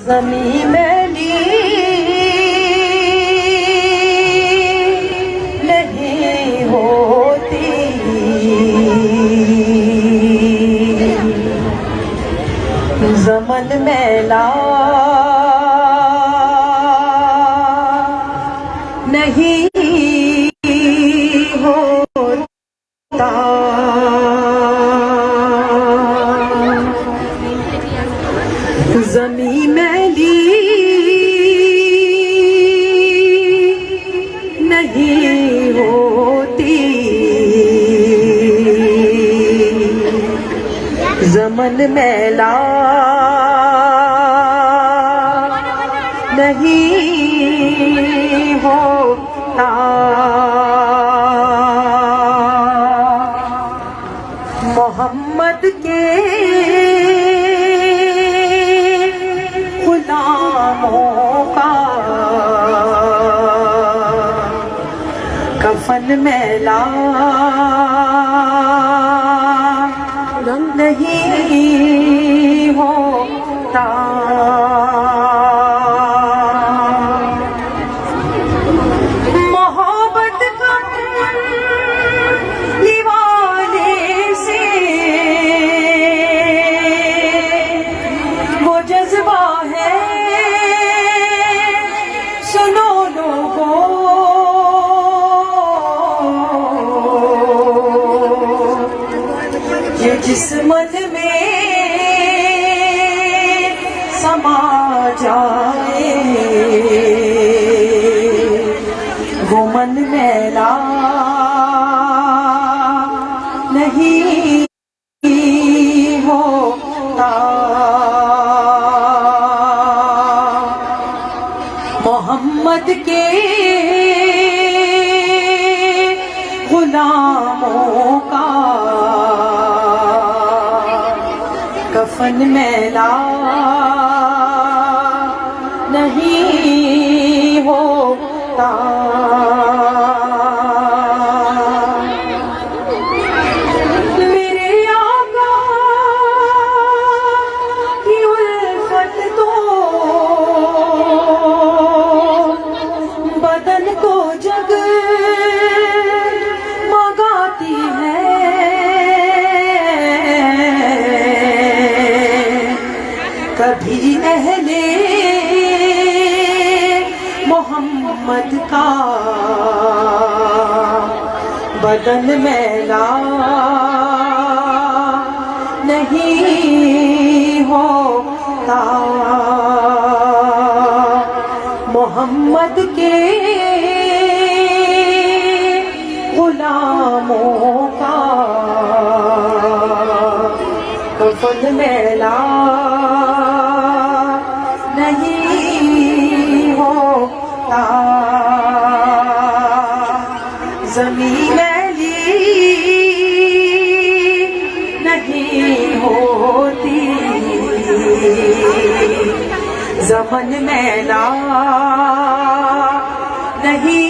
ज़मीं मैली नहीं होती, ज़मन मैला नहीं होता। ज़मीं मैली नहीं होती, ज़मन मैला नहीं होता। मोहम्मद के गुलामों का कफन मैला नहीं होता। मोहब्बत का दीवाने से वो जज्बा है, सुनो लोगों, ये जिस मन में समा जाए वो मन मैला नहीं होता। मोहम्मद के गुलामों का कफन मैला नहीं होता। मेरे आका की उल्फत तो बदन को जग मगाती है। कभी अहले मोहम्मद का बदन मैला नहीं होता। मोहम्मद के गुलामों का कफन मैला नहीं होता। ज़मीं मैली नहीं होती, ज़मन मैला नहीं